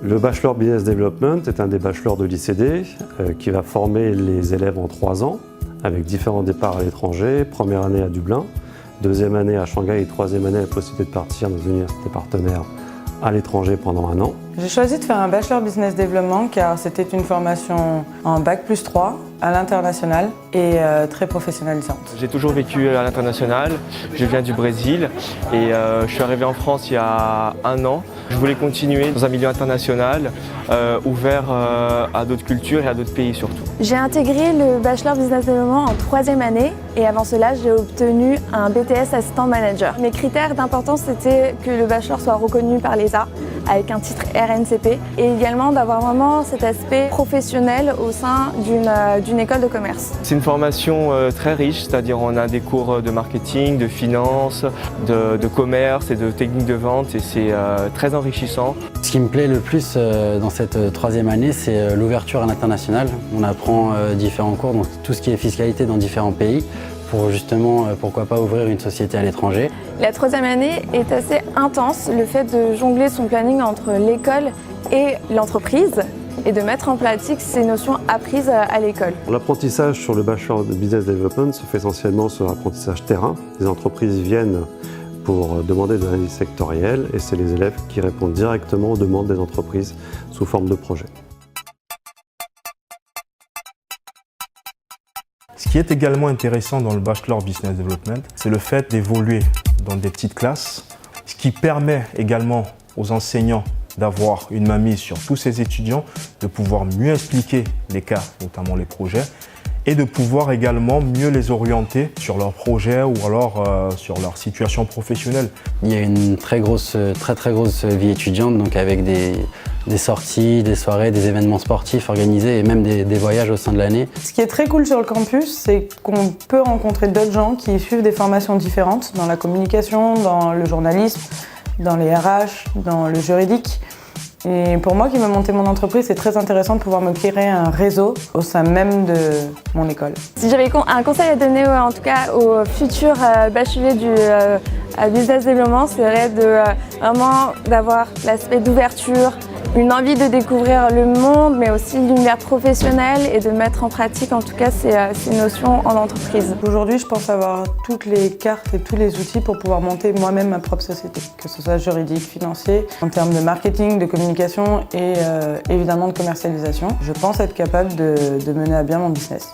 Le Bachelor Business Development est un des bachelors de l'ICD qui va former les élèves en 3 ans avec différents départs à l'étranger. Première année à Dublin, deuxième année à Shanghai et troisième année la possibilité de partir dans une université partenaire à l'étranger pendant 1 an. J'ai choisi de faire un Bachelor Business Development car c'était une formation en Bac+3 à l'international et très professionnalisante. J'ai toujours vécu à l'international, je viens du Brésil et je suis arrivé en France il y a 1 an. Je voulais continuer dans un milieu international, ouvert à d'autres cultures et à d'autres pays surtout. J'ai intégré le Bachelor Business Development en 3e année et avant cela j'ai obtenu un BTS Assistant Manager. Mes critères d'importance c'était que le Bachelor soit reconnu par l'ESA avec un titre RNCP et également d'avoir vraiment cet aspect professionnel au sein d'une école de commerce. C'est une formation très riche, c'est-à-dire on a des cours de marketing, de finance, de commerce et de techniques de vente et c'est très enrichissant. Ce qui me plaît le plus dans cette 3e année, c'est l'ouverture à l'international. On apprend différents cours, donc tout ce qui est fiscalité dans différents pays, pour justement, pourquoi pas, ouvrir une société à l'étranger. La 3e année est assez intense, le fait de jongler son planning entre l'école et l'entreprise et de mettre en pratique ces notions apprises à l'école. L'apprentissage sur le Bachelor de Business Development se fait essentiellement sur l'apprentissage terrain. Les entreprises viennent pour demander des analyses sectorielles et c'est les élèves qui répondent directement aux demandes des entreprises sous forme de projet. Ce qui est également intéressant dans le Bachelor Business Development, c'est le fait d'évoluer dans des petites classes, ce qui permet également aux enseignants d'avoir une mainmise sur tous ces étudiants, de pouvoir mieux expliquer les cas, notamment les projets, et de pouvoir également mieux les orienter sur leurs projets ou alors sur leur situation professionnelle. Il y a une très grosse vie étudiante, donc avec des sorties, des soirées, des événements sportifs organisés et même des voyages au sein de l'année. Ce qui est très cool sur le campus, c'est qu'on peut rencontrer d'autres gens qui suivent des formations différentes dans la communication, dans le journalisme, dans les RH, dans le juridique. Et pour moi qui veux monter mon entreprise, c'est très intéressant de pouvoir me créer un réseau au sein même de mon école. Si j'avais un conseil à donner en tout cas aux futurs bacheliers du Business Development, c'est vraiment d'avoir l'aspect d'ouverture, une envie de découvrir le monde, mais aussi l'univers professionnel et de mettre en pratique en tout cas ces notions en entreprise. Aujourd'hui, je pense avoir toutes les cartes et tous les outils pour pouvoir monter moi-même ma propre société, que ce soit juridique, financier, en termes de marketing, de communication et évidemment de commercialisation. Je pense être capable de mener à bien mon business.